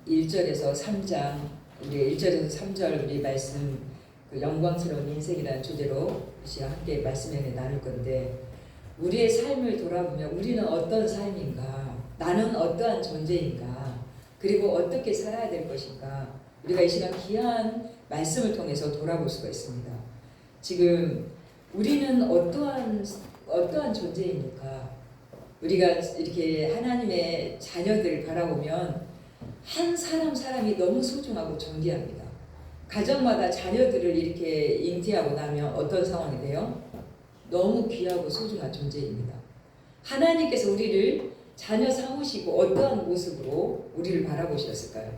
1절에서 3장, 우리 1절에서 3절 우리 말씀 그 영광스러운 인생이라는 주제로 함께 말씀을 나눌 건데, 우리의 삶을 돌아보면 우리는 어떤 삶인가, 나는 어떠한 존재인가, 그리고 어떻게 살아야 될 것인가, 우리가 이 시간 귀한 말씀을 통해서 돌아볼 수가 있습니다. 지금 우리는 어떠한 존재입니까? 우리가 이렇게 하나님의 자녀들을 바라보면 한 사람이 너무 소중하고 존귀합니다. 가정마다 자녀들을 이렇게 잉태하고 나면 어떤 상황이 돼요? 너무 귀하고 소중한 존재입니다. 하나님께서 우리를 자녀 삼으시고 어떠한 모습으로 우리를 바라보셨을까요?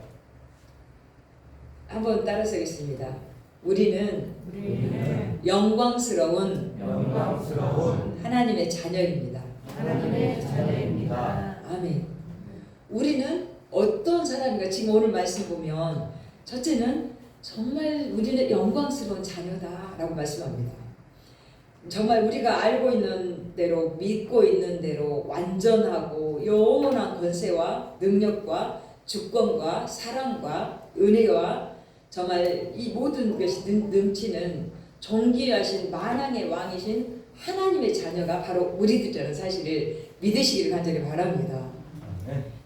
한번 따라서 하겠습니다. 우리는 영광스러운 하나님의 자녀입니다. 아멘. 우리는 어떤 사람인가? 지금 오늘 말씀 보면 첫째는 정말 우리는 영광스러운 자녀다라고 말씀합니다. 정말 우리가 알고 있는 대로, 믿고 있는 대로 완전하고 영원한 권세와 능력과 주권과 사랑과 은혜와 정말 이 모든 것이 넘치는 존귀하신 만왕의 왕이신 하나님의 자녀가 바로 우리들이라는 사실을 믿으시기를 간절히 바랍니다.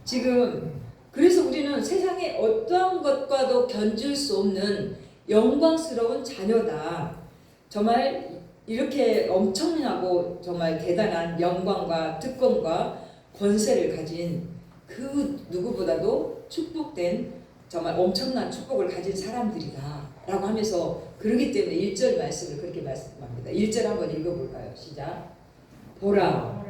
지금 그래서 우리는 세상의 어떠한 것과도 견줄 수 없는 영광스러운 자녀다. 정말 이렇게 엄청나고 정말 대단한 영광과 특권과 권세를 가진 그 누구보다도 축복된 정말 엄청난 축복을 가진 사람들이다 라고 하면서, 그러기 때문에 1절 말씀을 그렇게 말씀합니다. 1절 한번 읽어볼까요? 시작. 보라,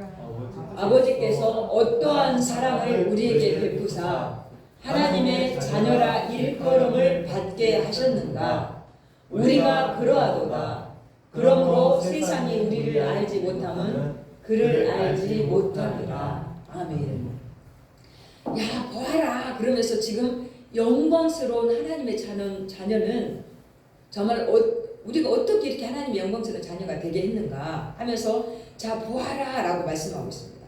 아버지께서 어떠한 사랑을 우리에게 베푸사 하나님의 자녀라 일컬음을 받게 하셨는가. 우리가 그러하도다. 그러므로 세상이 우리를 알지 못함은 그를 알지 못하리라. 아멘. 야, 보아라. 그러면서 지금 영광스러운 하나님의 자녀는 정말 우리가 어떻게 이렇게 하나님의 영광스러운 자녀가 되게 했는가 하면서, 자, 보아라 라고 말씀하고 있습니다.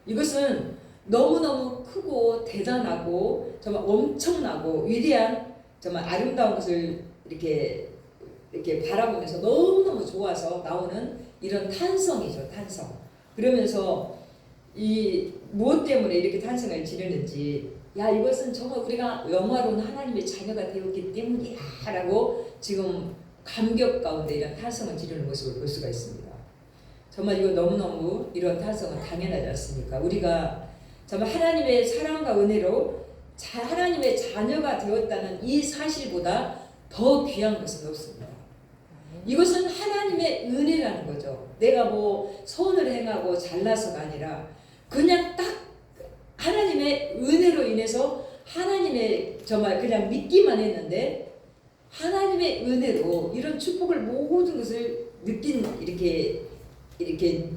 이것은 너무너무 크고 대단하고 정말 엄청나고 위대한 정말 아름다운 것을 이렇게 바라보면서 너무너무 좋아서 나오는 이런 탄성이죠. 탄성. 그러면서 이 무엇 때문에 이렇게 탄성을 지르는지, 야, 이것은 정말 우리가 영화로운 하나님의 자녀가 되었기 때문이야 라고 지금 감격 가운데 이런 탄성을 지르는 모습을 볼 수가 있습니다. 정말 이거 너무너무 이런 탄성은 당연하지 않습니까? 우리가 정말 하나님의 사랑과 은혜로 하나님의 자녀가 되었다는 이 사실보다 더 귀한 것은 없습니다. 이것은 하나님의 은혜라는 거죠. 내가 뭐 선을 행하고 잘나서가 아니라 그냥 딱 하나님의 은혜로 인해서 하나님의 정말 그냥 믿기만 했는데, 하나님의 은혜로 이런 축복을 모든 것을 이렇게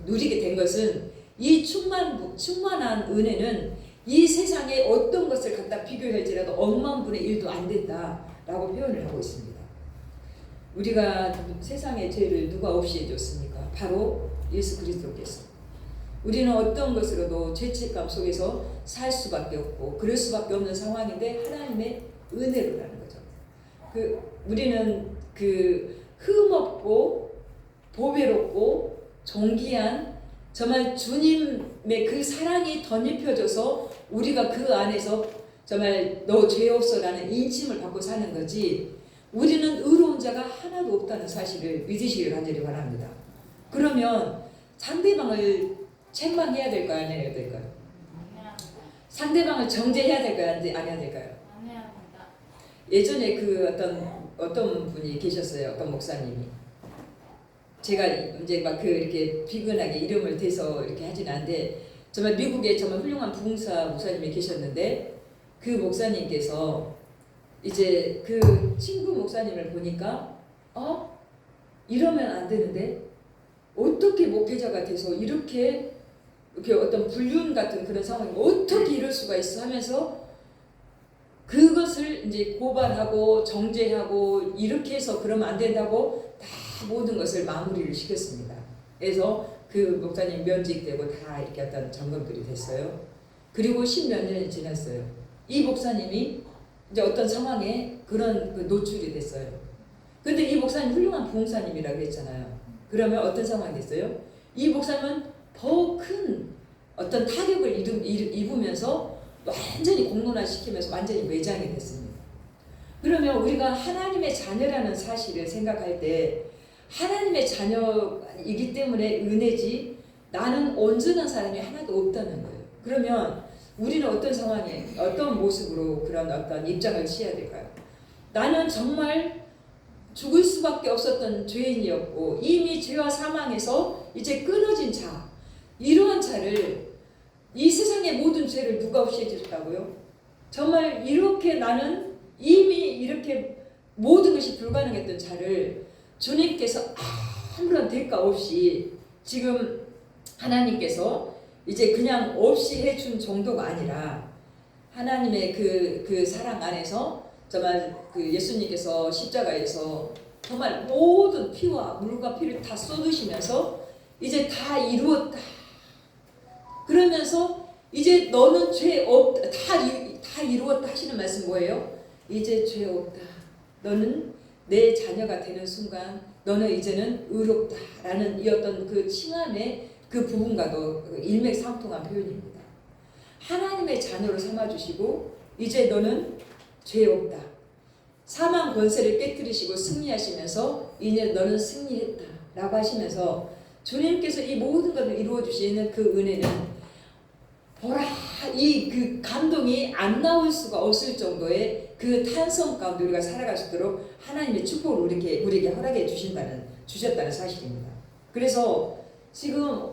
누리게 된 것은, 이 충만한 은혜는 이 세상에 어떤 것을 갖다 비교할지라도 억만분의 1도 안 된다라고 표현을 하고 있습니다. 우리가 세상의 죄를 누가 없이 해줬습니까? 바로 예수 그리스도께서. 우리는 어떤 것으로도 죄책감 속에서 살 수밖에 없고 그럴 수밖에 없는 상황인데, 하나님의 은혜로라는 거죠. 우리는 흠없고 보배롭고 존귀한 정말 주님의 그 사랑이 덧입혀져서 우리가 그 안에서 정말 너 죄 없어라는 인침을 받고 사는 거지, 우리는 의로운 자가 하나도 없다는 사실을 믿으시길 간절히 바랍니다. 그러면 상대방을 책망해야 될까요? 안 해야 될까요? 상대방을 정죄해야 될까요? 안 해야 될까요? 안 해야 합니다. 예전에 어떤 분이 계셨어요. 어떤 목사님이. 제가 이제 막 이렇게 비근하게 이름을 대서 이렇게 하진 않는데, 정말 미국에 정말 훌륭한 부흥사 목사님이 계셨는데, 그 목사님께서 이제 그 친구 목사님을 보니까 이러면 안 되는데 어떻게 목회자가 돼서 이렇게 어떤 불륜 같은 그런 상황이 어떻게 이럴 수가 있어 하면서 그것을 이제 고발하고 정죄하고 이렇게 해서 그러면 안 된다고 다 모든 것을 마무리를 시켰습니다. 그래서 그 목사님 면직되고 다 이렇게 어떤 점검들이 됐어요. 그리고 10몇 년이 지났어요. 이 목사님이 이제 어떤 상황에 그런 그 노출이 됐어요. 근데 이 목사님 훌륭한 부흥사님이라고 했잖아요. 그러면 어떤 상황이 됐어요? 이 목사님은 더 큰 어떤 타격을 입으면서 완전히 공론화시키면서 완전히 매장이 됐습니다. 그러면 우리가 하나님의 자녀라는 사실을 생각할 때 하나님의 자녀이기 때문에 은혜지 나는 온전한 사람이 하나도 없다는 거예요. 그러면 우리는 어떤 상황에 어떤 모습으로 그런 어떤 입장을 취해야 될까요? 나는 정말 죽을 수밖에 없었던 죄인이었고 이미 죄와 사망에서 이제 끊어진 자, 이러한 자를 이 세상의 모든 죄를 누가 없애줬다고요? 정말 이렇게 나는 이미 이렇게 모든 것이 불가능했던 자를 주님께서 아무런 대가 없이 지금 하나님께서 이제 그냥 없이 해준 정도가 아니라 하나님의 그 사랑 안에서 정말 그 예수님께서 십자가에서 정말 모든 피와 물과 피를 다 쏟으시면서 이제 다 이루었다. 그러면서 이제 너는 죄 없다. 다 이루었다 하시는 말씀 뭐예요? 이제 죄 없다. 너는 내 자녀가 되는 순간 너는 이제는 의롭다라는 이 어떤 그 칭함의 그 부분과도 일맥상통한 표현입니다. 하나님의 자녀로 삼아주시고 이제 너는 죄 없다. 사망 권세를 깨뜨리시고 승리하시면서 이제 너는 승리했다 라고 하시면서 주님께서 이 모든 것을 이루어 주시는 그 은혜는 보라 이 그 감동이 안 나올 수가 없을 정도의 그 탄성 가운데 우리가 살아갈 수 있도록 하나님의 축복을 우리에게 허락해 주셨다는 사실입니다. 그래서 지금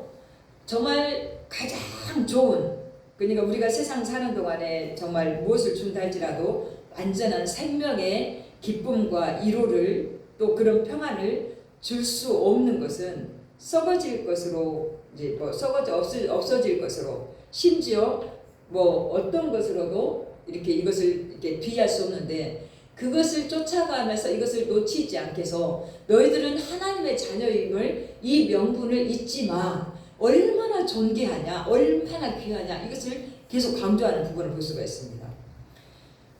정말 가장 좋은 그러니까 우리가 세상 사는 동안에 정말 무엇을 준다 할지라도 완전한 생명의 기쁨과 위로를 또 그런 평안을 줄 수 없는 것은 썩어질 것으로 이제 뭐 없어질 것으로 심지어 뭐 어떤 것으로도 이렇게 이것을 이렇게 비할 수 없는데 그것을 쫓아가면서 이것을 놓치지 않게 해서 너희들은 하나님의 자녀임을 이 명분을 잊지 마. 얼마나 존귀하냐, 얼마나 귀하냐 이것을 계속 강조하는 부분을 볼 수가 있습니다.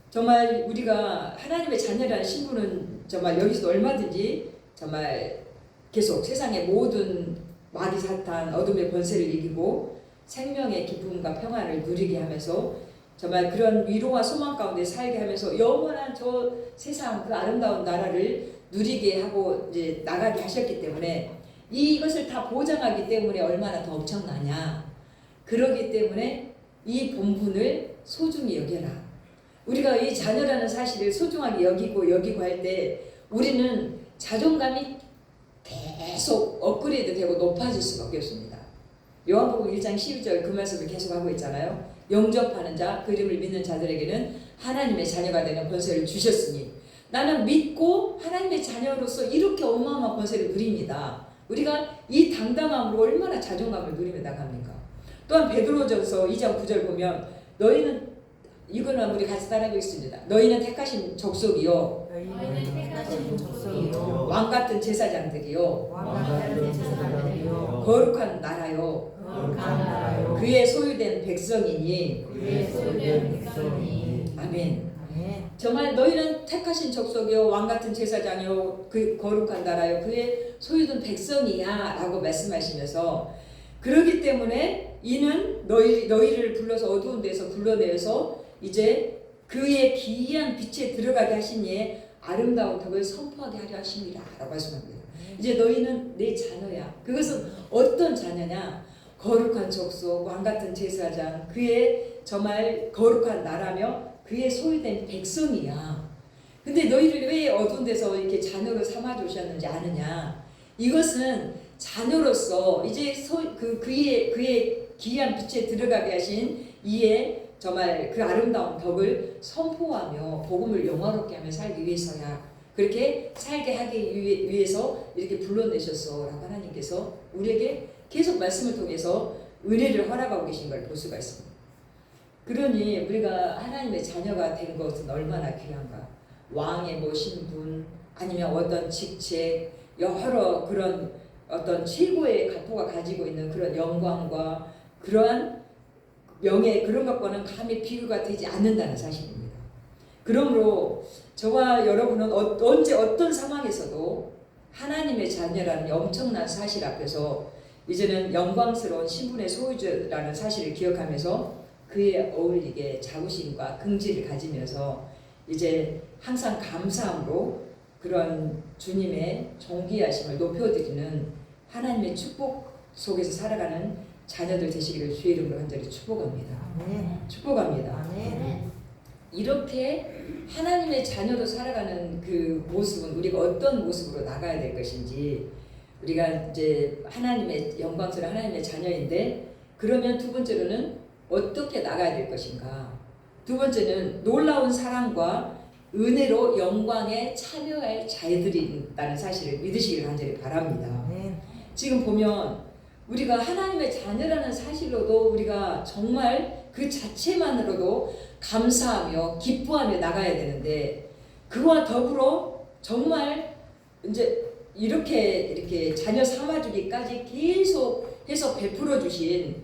정말 우리가 하나님의 자녀라는 신분은 정말 여기서 얼마든지 정말 계속 세상의 모든 마귀 사탄 어둠의 권세를 이기고 생명의 기쁨과 평안을 누리게 하면서 정말 그런 위로와 소망 가운데 살게 하면서 영원한 저 세상 그 아름다운 나라를 누리게 하고 이제 나가게 하셨기 때문에 이것을 다 보장하기 때문에 얼마나 더 엄청나냐. 그러기 때문에 이 본분을 소중히 여겨라. 우리가 이 자녀라는 사실을 소중하게 여기고 할 때 우리는 자존감이 계속 업그레이드 되고 높아질 수밖에 없습니다. 요한복음 1장 12절 그 말씀을 계속하고 있잖아요. 영접하는 자, 그 이름을 믿는 자들에게는 하나님의 자녀가 되는 권세를 주셨으니 나는 믿고 하나님의 자녀로서 이렇게 어마어마한 권세를 누립니다. 우리가 이 당당함으로 얼마나 자존감을 누리며 나갑니까? 또한 베드로전서 2장 9절 보면 너희는 이거는 우리 같이 따라하겠습니다. 너희는 택하신 족속이요 왕같은 제사장들이요 거룩한 나라요 그의 소유된 백성이니 아멘. 정말 너희는 택하신 족속이요 왕같은 제사장이요 그 거룩한 나라요 그의 소유된 백성이야 라고 말씀하시면서 그러기 때문에 이는 너희를 불러서 어두운 데서 불러내서 이제 그의 기이한 빛에 들어가게 하시니 아름다운 덕을 선포하게 하려 하십니다 라고 말씀합니다. 이제 너희는 내 자녀야. 그것은 어떤 자녀냐? 거룩한 족속, 왕같은 제사장, 그의 정말 거룩한 나라며 그의 소유된 백성이야. 근데 너희를 왜 어두운 데서 이렇게 자녀로 삼아주셨는지 아느냐? 이것은 자녀로서 이제 그의 기이한 빛에 들어가게 하신 이의 정말 그 아름다운 덕을 선포하며 복음을 영화롭게 하며 살기 위해서야. 그렇게 살게 하기 위해서 이렇게 불러내셨어 라고 하나님께서 우리에게 계속 말씀을 통해서 은혜를 허락하고 계신 걸 볼 수가 있습니다. 그러니 우리가 하나님의 자녀가 된 것은 얼마나 귀한가. 왕의 뭐 신분 아니면 어떤 직책 여러 그런 어떤 최고의 가포가 가지고 있는 그런 영광과 그러한 명예 그런 것과는 감히 비교가 되지 않는다는 사실입니다. 그러므로 저와 여러분은 언제 어떤 상황에서도 하나님의 자녀라는 엄청난 사실 앞에서 이제는 영광스러운 신분의 소유자라는 사실을 기억하면서 그에 어울리게 자부심과 긍지를 가지면서 이제 항상 감사함으로 그런 주님의 존귀하심을 높여드리는 하나님의 축복 속에서 살아가는 자녀들 되시기를 주의 이름으로 간절히 축복합니다. 축복합니다. 이렇게 하나님의 자녀로 살아가는 그 모습은 우리가 어떤 모습으로 나가야 될 것인지, 우리가 이제 하나님의 영광스러운 하나님의 자녀인데 그러면 두 번째로는 어떻게 나가야 될 것인가. 두 번째는 놀라운 사랑과 은혜로 영광에 참여할 자들이라는 사실을 믿으시길 간절히 바랍니다. 지금 보면 우리가 하나님의 자녀라는 사실로도 우리가 정말 그 자체만으로도 감사하며 기뻐하며 나가야 되는데, 그와 더불어 정말 이제 이렇게 자녀 삼아주기까지 계속 해서 베풀어 주신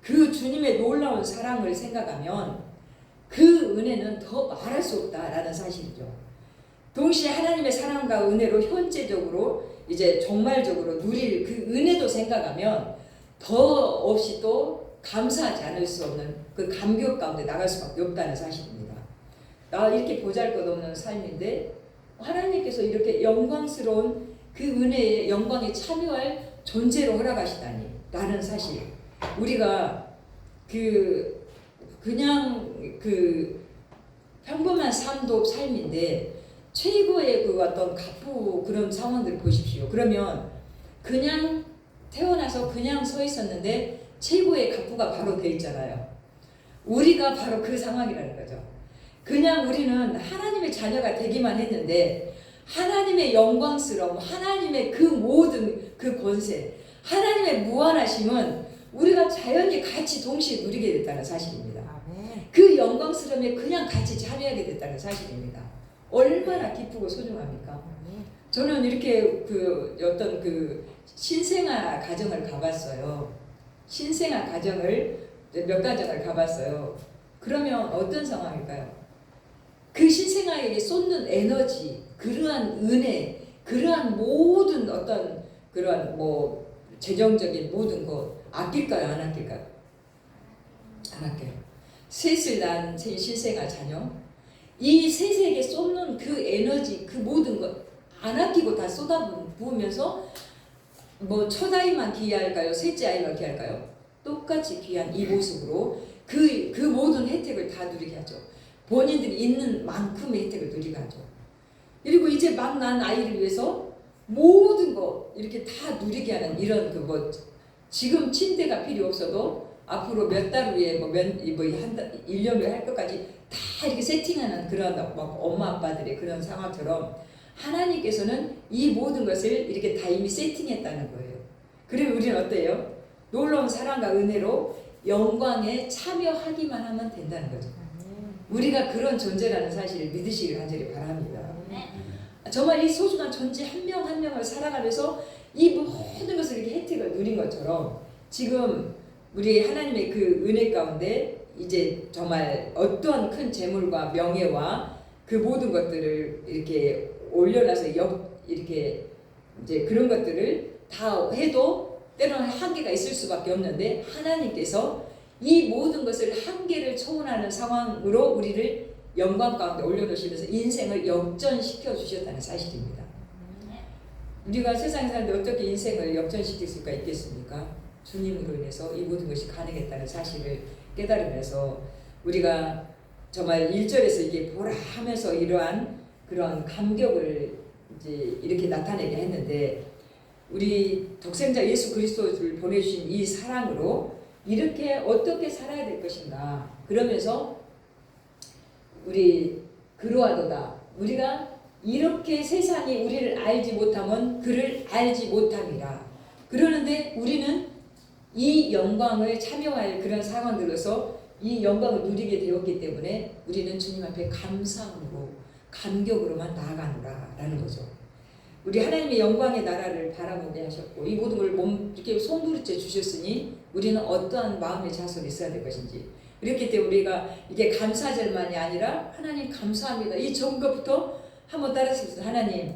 그 주님의 놀라운 사랑을 생각하면 그 은혜는 더 말할 수 없다라는 사실이죠. 동시에 하나님의 사랑과 은혜로 현재적으로 이제 정말적으로 누릴 그 은혜도 생각하면 더 없이 또 감사하지 않을 수 없는 그 감격 가운데 나갈 수밖에 없다는 사실입니다. 나 이렇게 보잘것없는 삶인데 하나님께서 이렇게 영광스러운 그 은혜의 영광에 참여할 존재로 허락하시다니 라는 사실. 우리가 그냥 평범한 삶도 삶인데 최고의 그 어떤 가부 그런 상황들을 보십시오. 그러면 그냥 태어나서 그냥 서 있었는데 최고의 가부가 바로 돼 있잖아요. 우리가 바로 그 상황이라는 거죠. 그냥 우리는 하나님의 자녀가 되기만 했는데 하나님의 영광스러움, 하나님의 그 모든 그 권세, 하나님의 무한하심은 우리가 자연히 같이 동시에 누리게 됐다는 사실입니다. 그 영광스러움에 그냥 같이 참여하게 됐다는 사실입니다. 얼마나 기쁘고 소중합니까? 저는 이렇게 어떤 신생아 가정을 가봤어요. 신생아 가정을 몇 가정을 가봤어요. 그러면 어떤 상황일까요? 그 신생아에게 쏟는 에너지, 그러한 은혜, 그러한 모든 어떤 그러한 재정적인 모든 것 아낄까요? 안 아낄까요? 안 아껴요. 셋을 낳은 신생아 자녀, 이 셋에게 쏟는 그 에너지, 그 모든 것 안 아끼고 다 쏟아부으면서 첫 아이만 귀할까요? 셋째 아이만 귀할까요? 똑같이 귀한 이 모습으로 그 모든 혜택을 다 누리게 하죠. 본인들이 있는 만큼의 혜택을 누리게 하죠. 그리고 이제 막 난 아이를 위해서 모든 거 이렇게 다 누리게 하는 이런 지금 침대가 필요 없어도 앞으로 몇 달 후에 1년 후에 할 것까지 다 이렇게 세팅하는 그런 엄마 아빠들의 그런 상황처럼 하나님께서는 이 모든 것을 이렇게 다 이미 세팅했다는 거예요. 그리고 우리는 어때요? 놀라운 사랑과 은혜로 영광에 참여하기만 하면 된다는 거죠. 우리가 그런 존재라는 사실을 믿으시길 간절히 바랍니다. 정말 이 소중한 존재 한 명 한 명을 살아가면서 이 모든 것을 이렇게 혜택을 누린 것처럼 지금 우리 하나님의 그 은혜 가운데 이제 정말 어떤 큰 재물과 명예와 그 모든 것들을 이렇게 올려놔서 이렇게 이제 그런 것들을 다 해도 때로는 한계가 있을 수밖에 없는데 하나님께서 이 모든 것을 한계를 초월하는 상황으로 우리를 영광 가운데 올려놓으시면서 인생을 역전시켜 주셨다는 사실입니다. 우리가 세상에 사는데 어떻게 인생을 역전시킬 수가 있겠습니까? 주님으로 인해서 이 모든 것이 가능했다는 사실을 깨달으면서 우리가 정말 1절에서 이게 보라 하면서 이러한 그런 감격을 이제 이렇게 나타내게 했는데 우리 독생자 예수 그리스도를 보내주신 이 사랑으로 이렇게 어떻게 살아야 될 것인가. 그러면서 우리 그러하도다. 우리가 이렇게 세상이 우리를 알지 못하면 그를 알지 못함이라. 그러는데 우리는 이 영광을 참여할 그런 상황들로서 이 영광을 누리게 되었기 때문에 우리는 주님 앞에 감사함으로 감격으로만 나아가노라 라는 거죠. 우리 하나님의 영광의 나라를 바라보게 하셨고 이 모든 걸 이렇게 손부르쳐 주셨으니 우리는 어떠한 마음의 자세로 있어야 될 것인지 그렇기 때문에 우리가 이게 감사절만이 아니라 하나님 감사합니다. 이 좋은 것부터 한번 따라하십시오. 하나님,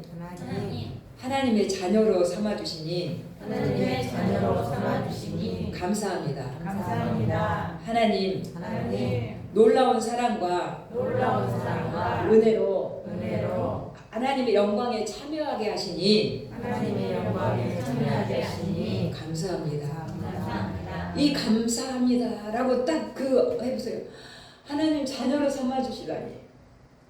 하나님의 자녀로 삼아주시니 하나님의 자녀로 삼아주시니 감사합니다. 감사합니다. 하나님, 하나님 놀라운 사랑과 놀라운 사랑과 은혜로 은혜로 하나님의 영광에 참여하게 하시니 하나님의 영광에 참여하게 하시니 감사합니다. 감사합니다. 이 감사합니다라고 딱 그 해보세요. 하나님 자녀로 삼아주시다니.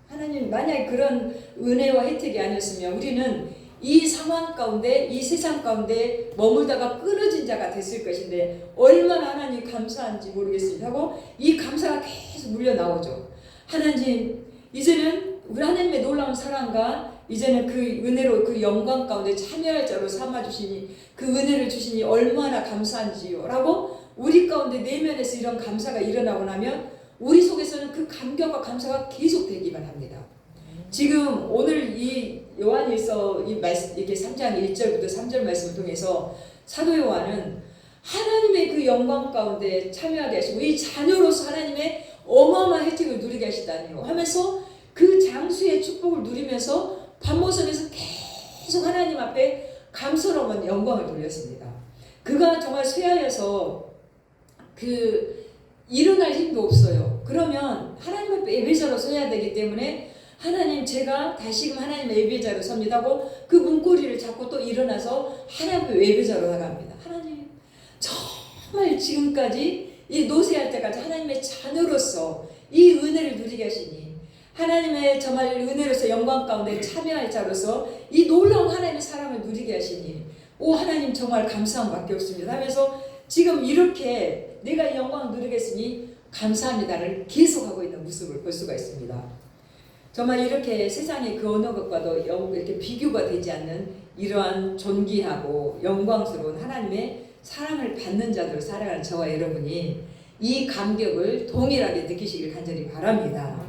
하나님 만약에 그런 은혜와 혜택이 아니었으면 우리는 이 상황 가운데 이 세상 가운데 머물다가 끊어진 자가 됐을 것인데 얼마나 하나님 감사한지 모르겠습니다 하고 이 감사가 계속 물려 나오죠. 하나님 이제는 우리 하나님의 놀라운 사랑과 이제는 그 은혜로 그 영광 가운데 참여할 자로 삼아주시니 그 은혜를 주시니 얼마나 감사한지요 라고 우리 가운데 내면에서 이런 감사가 일어나고 나면 우리 속에서는 그 감격과 감사가 계속 되기만 합니다. 지금 오늘 이 요한일서 이 말씀 이렇게 3장 1절부터 3절 말씀을 통해서 사도 요한은 하나님의 그 영광 가운데 참여하게 하시고 이 자녀로서 하나님의 어마어마한 혜택을 누리게 하시다니요 하면서 그 장수의 축복을 누리면서 밤모섬에서 계속 하나님 앞에 감사로운 영광을 돌렸습니다. 그가 정말 쇠하여서 그 일어날 힘도 없어요. 그러면 하나님 앞에 예배자로 서야 되기 때문에 하나님 제가 다시금 하나님의 예배자로 섭니다 하고 그 문고리를 잡고 또 일어나서 하나님의 예배자로 나갑니다. 하나님 정말 지금까지 이 노쇠할 때까지 하나님의 자녀로서 이 은혜를 누리게 하시니 하나님의 정말 은혜로서 영광 가운데 참여할 자로서 이 놀라운 하나님의 사랑을 누리게 하시니 오 하나님 정말 감사함 밖에 없습니다 하면서 지금 이렇게 내가 영광을 누리겠으니 감사합니다를 계속하고 있는 모습을 볼 수가 있습니다. 정말 이렇게 세상의 그 어느 것과도 이렇게 비교가 되지 않는 이러한 존귀하고 영광스러운 하나님의 사랑을 받는 자들로 살아가는 저와 여러분이 이 감격을 동일하게 느끼시길 간절히 바랍니다.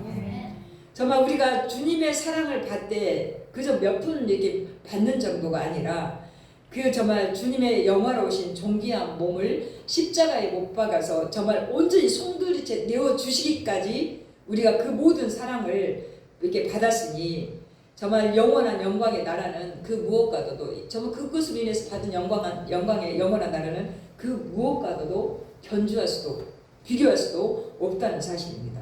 정말 우리가 주님의 사랑을 받되 그저 몇 분 이렇게 받는 정도가 아니라 그 정말 주님의 영화로우신 존귀한 몸을 십자가에 못 박아서 정말 온전히 송두리째 내어주시기까지 우리가 그 모든 사랑을 이렇게 받았으니 정말 영원한 영광의 나라는 그 무엇과도 정말 그것으로 인해서 받은 영광의 영원한 나라는 그 무엇과도 견주할 수도 비교할 수도 없다는 사실입니다.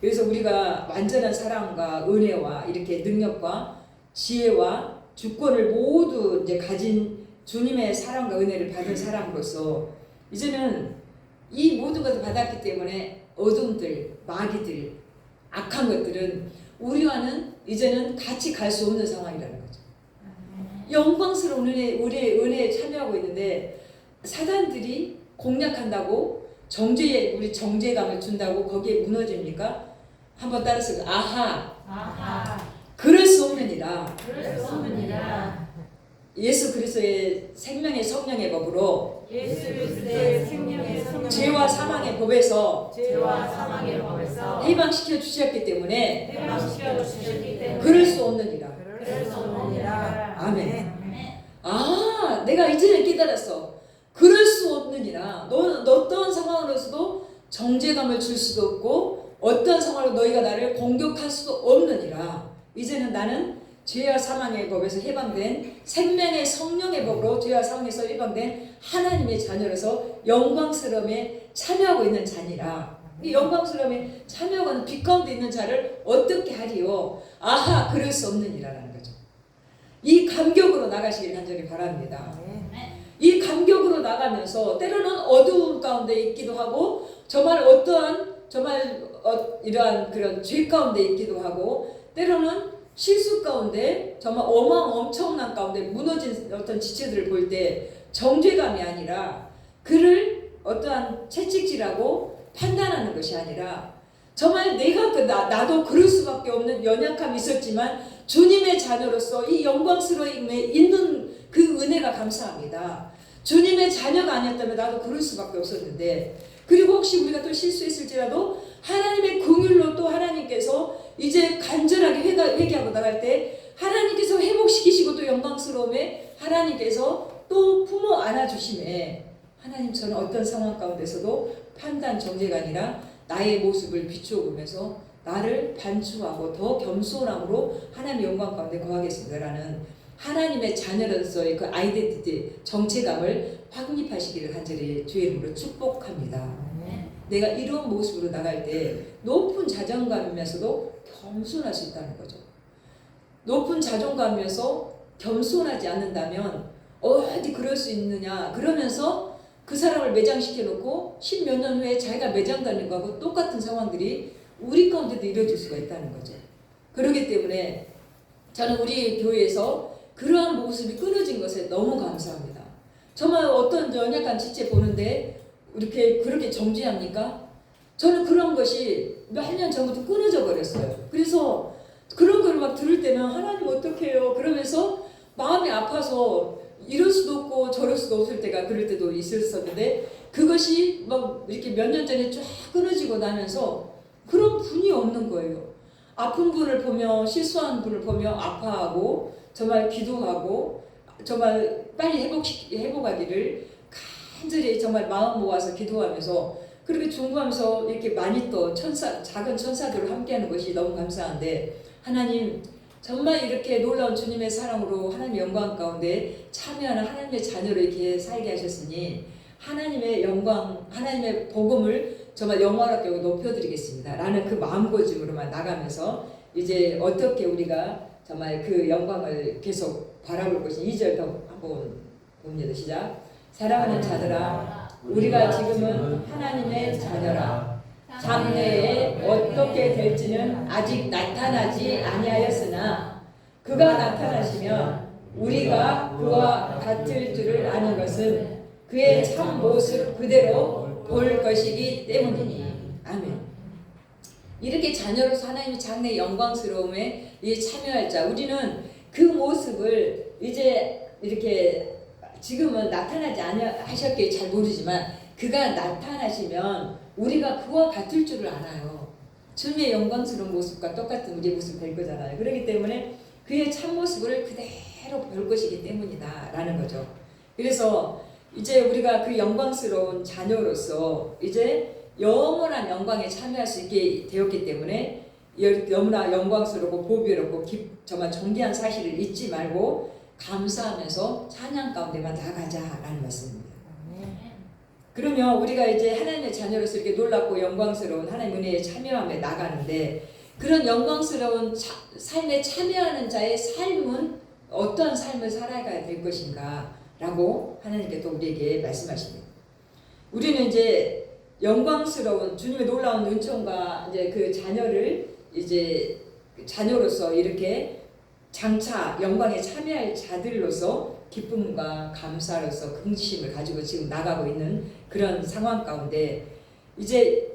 그래서 우리가 완전한 사랑과 은혜와 이렇게 능력과 지혜와 주권을 모두 이제 가진 주님의 사랑과 은혜를 받은 사람으로서 이제는 이 모든 것을 받았기 때문에 어둠들, 마귀들, 악한 것들은 우리와는 이제는 같이 갈 수 없는 상황이라는 거죠. 영광스러운 우리의 은혜에 참여하고 있는데 사단들이 공략한다고 우리 정죄감을 준다고 거기에 무너집니까? 한번 따라서 아하 그럴 수 없느니라. 예수 그리스도의 생명의 성령의 법으로 예수 그리스도의 생명의 성령 죄와 사망의 법에서 해방시켜 주셨기 때문에 주셨기 그럴 수 없느니라. 아멘. 아, 내가 이제는 깨달았어. 그럴 수 없느니라. 너는 어떤 상황으로서도 정죄감을 줄 수도 없고 어떤 상황으로 너희가 나를 공격할 수도 없느니라. 이제는 나는 죄와 사망의 법에서 해방된 생명의 성령의 법으로 죄와 사망에서 해방된 하나님의 자녀로서 영광스러움에 참여하고 있는 자니라. 이 영광스러움에 참여하고 있는 빛 가운데 있는 자를 어떻게 하리요? 아하 그럴 수 없느니라라는 거죠. 이 감격으로 나가시길 간절히 바랍니다. 이 감격으로 나가면서 때로는 어두운 가운데 있기도 하고 정말 이러한 그런 죄 가운데 있기도 하고 때로는 실수 가운데 정말 엄청난 가운데 무너진 어떤 지체들을 볼 때 정죄감이 아니라 그를 어떠한 채찍질하고 판단하는 것이 아니라 정말 내가 나도 그럴 수밖에 없는 연약함이 있었지만 주님의 자녀로서 이 영광스러움에 있는 그 은혜가 감사합니다. 주님의 자녀가 아니었다면 나도 그럴 수밖에 없었는데 그리고 혹시 우리가 또 실수했을지라도 하나님의 긍휼로 또 하나님께서 이제 간절하게 회개하고 나갈 때 하나님께서 회복시키시고 또 영광스러움에 하나님께서 또 품어 안아주심에 하나님 저는 어떤 상황 가운데서도 판단 정죄가 아니라 나의 모습을 비추어 보면서 나를 반추하고 더 겸손함으로 하나님의 영광 가운데 거하겠습니다라는 하나님의 자녀로서의 그 아이덴티티, 정체감을 확립하시기를 간절히 주의 이름으로 축복합니다. 내가 이런 모습으로 나갈 때 높은 자존감이면서도 겸손할 수 있다는 거죠. 높은 자존감이면서 겸손하지 않는다면 어디 그럴 수 있느냐 그러면서 그 사람을 매장시켜 놓고 10몇 년 후에 자기가 매장 다니는 거하고 똑같은 상황들이 우리 가운데도 이루어질 수가 있다는 거죠. 그렇기 때문에 저는 우리 교회에서 그러한 모습이 끊어진 것에 너무 감사합니다. 정말 어떤 연약한 지체 보는데 이렇게 그렇게 정죄합니까? 저는 그런 것이 몇 년 전부터 끊어져 버렸어요. 그래서 그런 걸 막 들을 때는 하나님 어떡해요 그러면서 마음이 아파서 이럴 수도 없고 저럴 수도 없을 때가 그럴 때도 있었는데 그것이 막 이렇게 몇 년 전에 쫙 끊어지고 나면서 그런 분이 없는 거예요. 아픈 분을 보며 실수한 분을 보며 아파하고 정말 기도하고 정말 빨리 회복하기를 간절히 정말 마음 모아서 기도하면서 그렇게 중보하면서 이렇게 많이 또 작은 천사들을 함께하는 것이 너무 감사한데 하나님 정말 이렇게 놀라운 주님의 사랑으로 하나님의 영광 가운데 참여하는 하나님의 자녀로 이렇게 살게 하셨으니 하나님의 영광, 하나님의 복음을 정말 영화롭게 높여드리겠습니다 라는 그 마음고짐으로만 나가면서 이제 어떻게 우리가 정말 그 영광을 계속 바라볼 것이 2절 더 한번 봅니다. 시작. 사랑하는 자들아 우리가 지금은 하나님의 자녀라. 장래에 어떻게 될지는 아직 나타나지 아니하였으나 그가 나타나시면 우리가 그와 같을 줄을 아는 것은 그의 참 모습 그대로 볼 것이기 때문이니. 아멘. 이렇게 자녀로서 하나님의 장래의 영광스러움에 참여할 자 우리는 그 모습을 이제 이렇게 지금은 나타나지 않으셨기에 잘 모르지만 그가 나타나시면 우리가 그와 같을 줄을 알아요. 주님의 영광스러운 모습과 똑같은 우리의 모습이 될 거잖아요. 그렇기 때문에 그의 참모습을 그대로 볼 것이기 때문이다 라는 거죠. 그래서 이제 우리가 그 영광스러운 자녀로서 이제 영원한 영광에 참여할 수 있게 되었기 때문에 너무나 영광스럽고 보배롭고 정말 존귀한 사실을 잊지 말고 감사하면서 찬양 가운데만 나가자라는 말씀입니다. 그러면 우리가 이제 하나님의 자녀로서 이렇게 놀랍고 영광스러운 하나님 은혜에 참여함에 나가는데 그런 영광스러운 삶에 참여하는 자의 삶은 어떠한 삶을 살아가야 될 것인가 라고 하나님께 또 우리에게 말씀하십니다. 우리는 이제 영광스러운 주님의 놀라운 은총과 이제 그 자녀를 이제 자녀로서 이렇게 장차 영광에 참여할 자들로서 기쁨과 감사로서 긍지심을 가지고 지금 나가고 있는 그런 상황 가운데 이제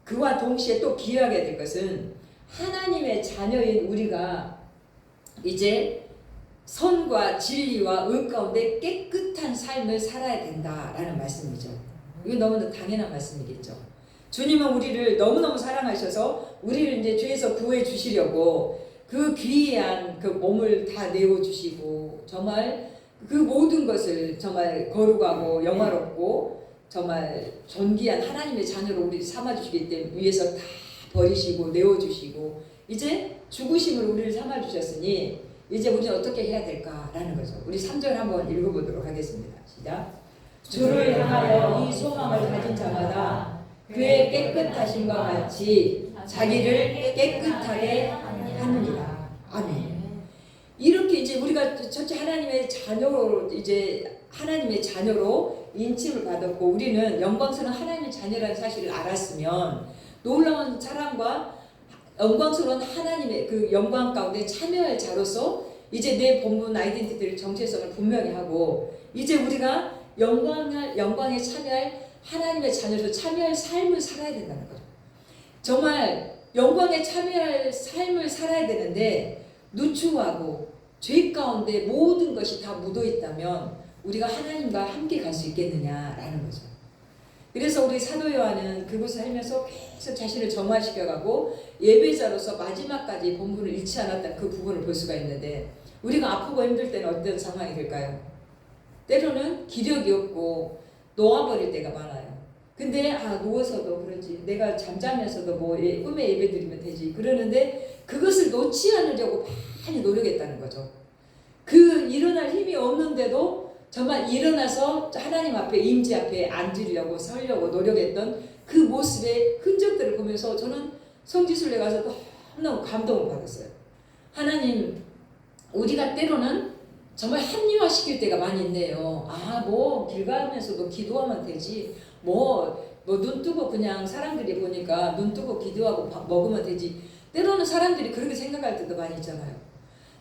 그와 동시에 또 기억해야 될 것은 하나님의 자녀인 우리가 이제 선과 진리와 의 가운데 깨끗한 삶을 살아야 된다라는 말씀이죠. 이건 너무나 당연한 말씀이겠죠. 주님은 우리를 너무너무 사랑하셔서 우리를 이제 죄에서 구해 주시려고 그 귀한 그 몸을 다 내어주시고 정말 그 모든 것을 정말 거룩하고 영화롭고 정말 존귀한 하나님의 자녀로 우리를 삼아주시기 때문에 위해서 다 버리시고 내어주시고 이제 죽으심으로 우리를 삼아주셨으니 이제 우리는 어떻게 해야 될까라는 거죠. 우리 3절 한번 읽어보도록 하겠습니다. 시작. 주를 향하여 이 소망을 가진 자마다 그의 깨끗하심과 같이 자기를 깨끗하게 하느니라. 아멘. 이렇게 이제 우리가 첫째 하나님의 자녀로 이제 하나님의 자녀로 인침을 받았고 우리는 영광스러운 하나님의 자녀라는 사실을 알았으면 놀라운 사랑과 영광스러운 하나님의 그 영광 가운데 참여할 자로서 이제 내 본분 아이덴티티를 정체성을 분명히 하고 이제 우리가 영광에 참여할 하나님의 자녀로 참여할 삶을 살아야 된다는 거죠. 정말 영광에 참여할 삶을 살아야 되는데 누추하고 죄 가운데 모든 것이 다 묻어 있다면 우리가 하나님과 함께 갈 수 있겠느냐라는 거죠. 그래서 우리 사도 요한은 그곳을 살면서 계속 자신을 정화시켜가고 예배자로서 마지막까지 본분을 잃지 않았던 그 부분을 볼 수가 있는데 우리가 아프고 힘들 때는 어떤 상황이 될까요? 때로는 기력이 없고 놓아버릴 때가 많아요. 근데 누워서도 그러지. 내가 잠자면서도 뭐 꿈에 예배 드리면 되지. 그러는데 그것을 놓지 않으려고 많이 노력했다는 거죠. 그 일어날 힘이 없는데도 정말 일어나서 하나님 앞에 임재 앞에 앉으려고 서려고 노력했던 그 모습의 흔적들을 보면서 저는 성지순례 가서 너무 감동을 받았어요. 하나님, 우리가 때로는 정말 합리화시킬 때가 많이 있네요. 뭐 길 가면서도 기도하면 되지. 눈 뜨고 그냥 사람들이 보니까 눈 뜨고 기도하고 밥 먹으면 되지. 때로는 사람들이 그렇게 생각할 때도 많이 있잖아요.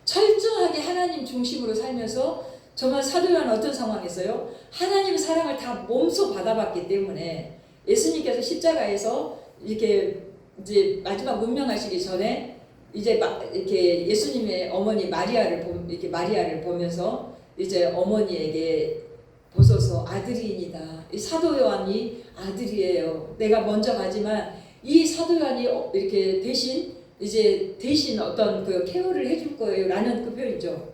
철저하게 하나님 중심으로 살면서 정말 사도 요한은 어떤 상황이었어요? 하나님의 사랑을 다 몸소 받아봤기 때문에 예수님께서 십자가에서 이렇게 이제 마지막 운명하시기 전에 이제 이렇게 예수님의 어머니 마리아를 보면서 이제 어머니에게 보소서 아들이니이다. 이 사도 요한이 아들이에요. 내가 먼저 가지만 이 사도 요한이 이렇게 대신 어떤 그 케어를 해줄 거예요라는 그 표현이죠.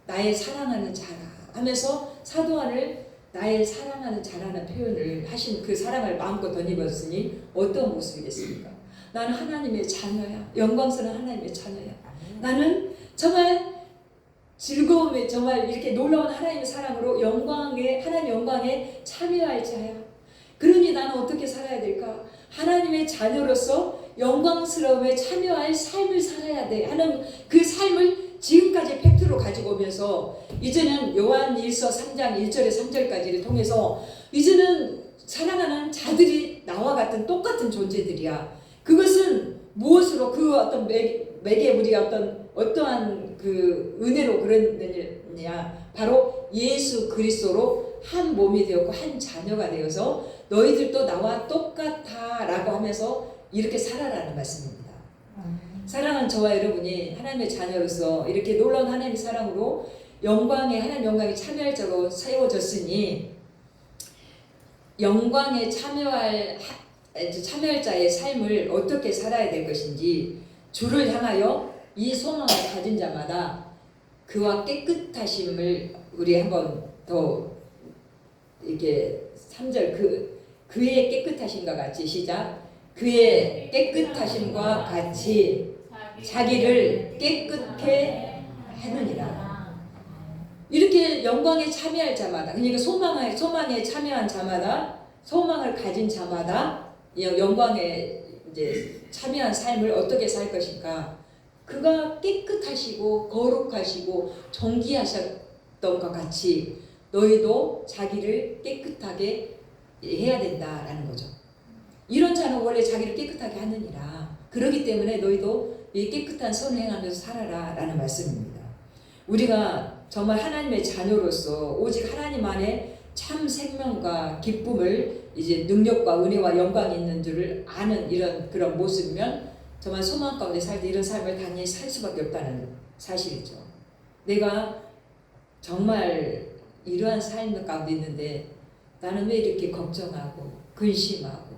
나의 사랑하는 자라 하면서 사도 요한을 나의 사랑하는 자라는 표현을 하신 그 사랑을 마음껏 덧입었으니 어떤 모습이겠습니까? 나는 하나님의 자녀야. 영광스러운 하나님의 자녀야. 나는 정말 즐거움에 정말 이렇게 놀라운 하나님의 사랑으로 하나님 영광에 참여할 자야. 그러니 나는 어떻게 살아야 될까? 하나님의 자녀로서 영광스러움에 참여할 삶을 살아야 돼 하는 그 삶을 지금까지 팩트로 가지고 오면서 이제는 요한일서 3장 1절에 3절까지를 통해서 이제는 사랑하는 자들이 나와 같은 똑같은 존재들이야. 그것은 무엇으로 그 어떤 매개 우리가 어떠한 그 은혜로 그랬느냐? 바로 예수 그리스도로 한 몸이 되었고 한 자녀가 되어서 너희들도 나와 똑같아라고 하면서 이렇게 살아라는 말씀입니다. 사랑하는 저와 여러분이 하나님의 자녀로서 이렇게 놀라운 하나님의 사랑으로 하나님 영광에 참여할 자로 세워졌으니 영광에 참여할 자의 삶을 어떻게 살아야 될 것인지 주를 향하여 이 소망을 가진 자마다 그와 깨끗하심을 우리 한번 더 이렇게 3절 그의 깨끗하심과 같이 시작. 그의 깨끗하심과 같이 자기를 깨끗게 하느니라. 이렇게 영광에 참여할 자마다, 그러니까 소망에 참여한 자마다, 소망을 가진 자마다 영광에 이제 참여한 삶을 어떻게 살 것인가? 그가 깨끗하시고 거룩하시고 정기하셨던 것 같이 너희도 자기를 깨끗하게 해야 된다라는 거죠. 이런 자는 원래 자기를 깨끗하게 하느니라. 그렇기 때문에 너희도 이 깨끗한 선을 행하면서 살아라 라는 말씀입니다. 우리가 정말 하나님의 자녀로서 오직 하나님 안에 참 생명과 기쁨을 이제 능력과 은혜와 영광이 있는 줄을 아는 그런 모습이면 정말 소망 가운데 살 때 이런 삶을 당연히 살 수밖에 없다는 사실이죠. 내가 정말 이러한 삶 가운데 있는데 나는 왜 이렇게 걱정하고 근심하고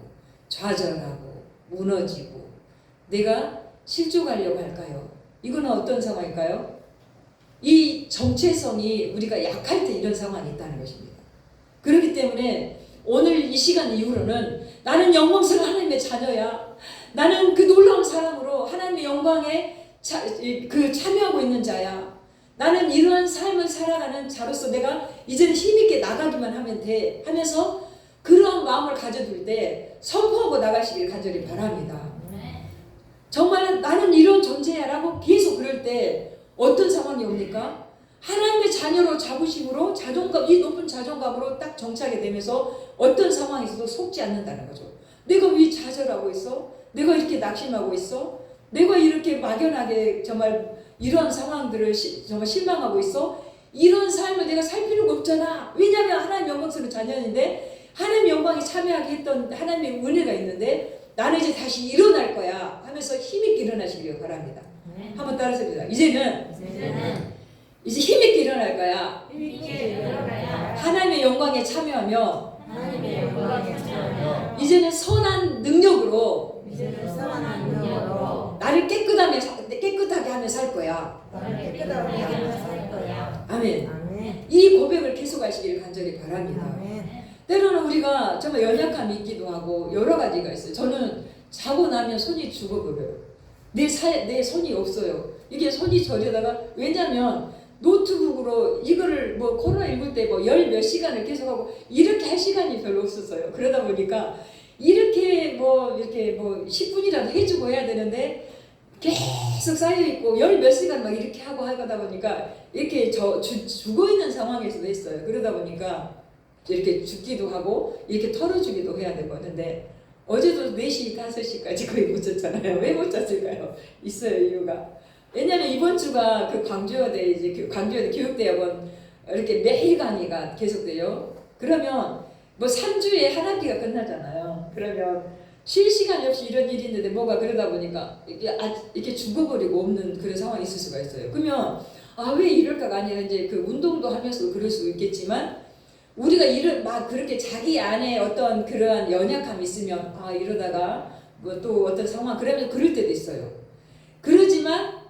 좌절하고 무너지고 내가 실족하려고 할까요? 이거는 어떤 상황일까요? 이 정체성이 우리가 약할 때 이런 상황이 있다는 것입니다. 그렇기 때문에 오늘 이 시간 이후로는 나는 영광스러운 하나님의 자녀야. 나는 그 놀라운 사랑으로 하나님의 영광에 참여하고 있는 자야. 나는 이러한 삶을 살아가는 자로서 내가 이제는 힘있게 나가기만 하면 돼 하면서 그러한 마음을 가져둘 때 선포하고 나가시길 간절히 바랍니다. 정말 나는 이런 존재야 라고 계속 그럴 때 어떤 상황이 옵니까? 하나님의 자녀로 자부심으로 이 높은 자존감으로 딱 정착하게 되면서 어떤 상황에서도 속지 않는다는 거죠. 내가 왜 좌절하고 있어? 내가 이렇게 낙심하고 있어? 내가 이렇게 막연하게 정말 이러한 상황들을 정말 실망하고 있어? 이런 삶을 내가 살 필요가 없잖아. 왜냐하면 하나님 영광스러운 자녀인데 하나님 영광에 참여하게 했던 하나님의 은혜가 있는데 나는 이제 다시 일어날 거야 하면서 힘있게 일어나시길 바랍니다. 한번 따라서 해보자. 이제는 이제 힘있게 일어날 거야. 하나님의 영광에 참여하며 이제는 선한 능력으로 나를 깨끗하게 하며 살 거야. 아멘. 이 고백을 계속하시기를 간절히 바랍니다. 때로는 우리가 정말 연약함이 있기도 하고 여러 가지가 있어요. 저는 자고 나면 손이 죽어버려요. 내 손이 없어요. 이게 손이 저려다가, 왜냐면 노트북으로 이거를 뭐 코로나19 때 뭐 열 몇 시간을 계속하고 이렇게 할 시간이 별로 없었어요. 그러다 보니까 이렇게 뭐 10분이라도 해주고 해야 되는데 계속 쌓여있고 열 몇 시간 막 이렇게 하고 하다 보니까 이렇게 죽어있는 상황에서도 있어요. 그러다 보니까 이렇게 죽기도 하고 이렇게 털어주기도 해야 되고 하는데, 어제도 4시, 5시까지 거의 못 잤잖아요. 왜 못 잤을까요? 있어요, 이유가. 왜냐면 이번 주가 그 광주여대, 이제 광주여대 교육대학원 이렇게 매일 강의가 계속돼요. 그러면 뭐 3주에 한 학기가 끝나잖아요. 그러면 쉴 시간이 없이 이런 일이 있는데 뭐가 그러다 보니까 이렇게 죽어버리고 없는 그런 상황이 있을 수가 있어요. 그러면 왜 이럴까가 아니라 이제 그 운동도 하면서 그럴 수 있겠지만, 우리가 막 그렇게 자기 안에 어떤 그러한 연약함이 있으면 이러다가 뭐 또 어떤 상황 그러면 그럴 때도 있어요. 그러지만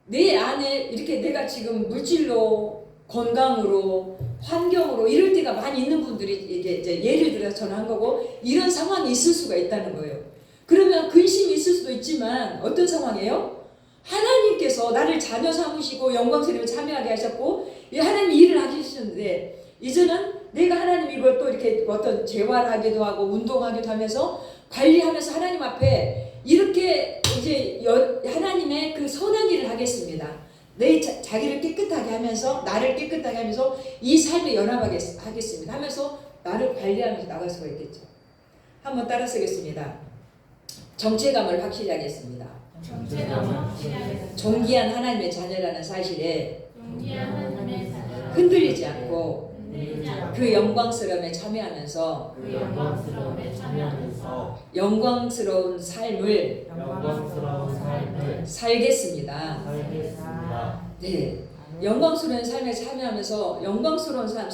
내 안에 이렇게 내가 지금 물질로, 건강으로, 환경으로 이럴 때가 많이 있는 분들이 이게 이제 예를 들어서 전한 거고, 이런 상황이 있을 수가 있다는 거예요. 그러면 근심이 있을 수도 있지만 어떤 상황이에요? 하나님께서 나를 자녀 삼으시고 영광스러움에 참여하게 하셨고 하나님이 일을 하게 하셨는데, 이제는 내가 하나님 이걸 또 이렇게 어떤 재활하기도 하고 운동하기도 하면서 관리하면서 하나님 앞에 이렇게 이제 하나님의 그 선한 일을 하겠습니다. 내 자기를 깨끗하게 하면서, 나를 깨끗하게 하면서 이 삶에 연합하겠습니다 하면서 나를 관리하면서 나갈 수가 있겠죠. 한번 따라 쓰겠습니다. 정체감을 확실히 하겠습니다. 존귀한 하나님의 자녀라는 사실에 흔들리지 않고 그 영광스러움에 참여하면서 영광스러운 삶을 살겠습니다. 네, 영광스러운 삶에 참여하면서 영광스러운 삶,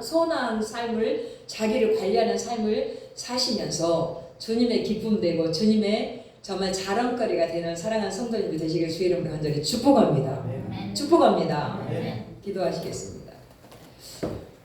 선한 삶을, 자기를 관리하는 삶을 사시면서 주님의 기쁨 되고 주님의 정말 자랑거리가 되는 사랑하는 성도님들 되시길 주의 이름으로 간절히 축복합니다. 축복합니다. 기도하시겠습니다.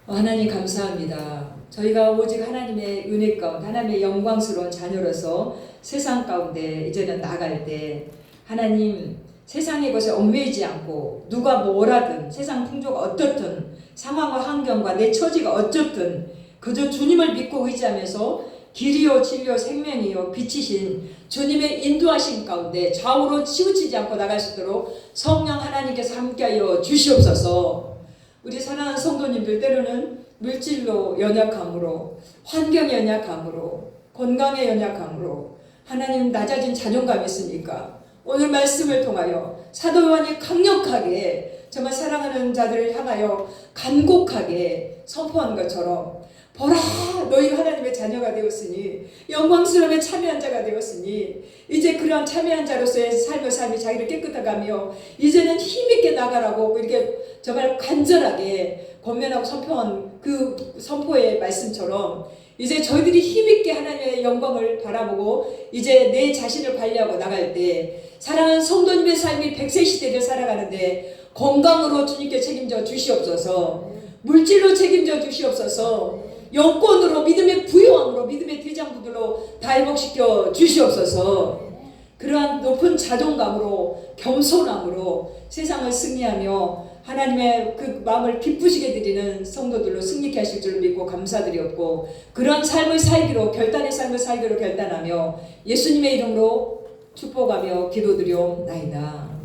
하나님 감사합니다. 저희가 오직 하나님의 은혜 가운데 하나님의 영광스러운 자녀로서 세상 가운데 이제는 나갈 때, 하나님 세상의 것에 얽매이지 않고 누가 뭐라든 세상 풍조가 어떻든 상황과 환경과 내 처지가 어쨌든 그저 주님을 믿고 의지하면서 길이요 진리요 생명이요 빛이신 주님의 인도하심 가운데 좌우로 치우치지 않고 나갈 수 있도록 성령 하나님께서 함께하여 주시옵소서. 우리 사랑하는 성도님들, 때로는 물질로 연약함으로, 환경의 연약함으로, 건강의 연약함으로 하나님 낮아진 자존감이 있으니까 오늘 말씀을 통하여 사도 요한이 강력하게 정말 사랑하는 자들을 향하여 간곡하게 선포한 것처럼, 보라 너희가 하나님의 자녀가 되었으니 영광스러움에 참여한 자가 되었으니 이제 그러한 참여한 자로서의 삶을 자기를 깨끗하게 하며 이제는 힘있게 나가라고 이렇게 정말 간절하게 권면하고 선포한 그 선포의 말씀처럼, 이제 저희들이 힘있게 하나님의 영광을 바라보고 이제 내 자신을 관리하고 나갈 때, 사랑하는 성도님의 삶이 100세 시대를 살아가는데 건강으로 주님께 책임져 주시옵소서. 물질로 책임져 주시옵소서. 영권으로, 믿음의 부요함으로, 믿음의 대장부들로 다 회복시켜 주시옵소서. 그러한 높은 자존감으로, 겸손함으로 세상을 승리하며 하나님의 그 마음을 기쁘시게 드리는 성도들로 승리케 하실 줄 믿고 감사드렸고, 그런 삶을 살기로, 결단의 삶을 살기로 결단하며 예수님의 이름으로 축복하며 기도드리옵나이다.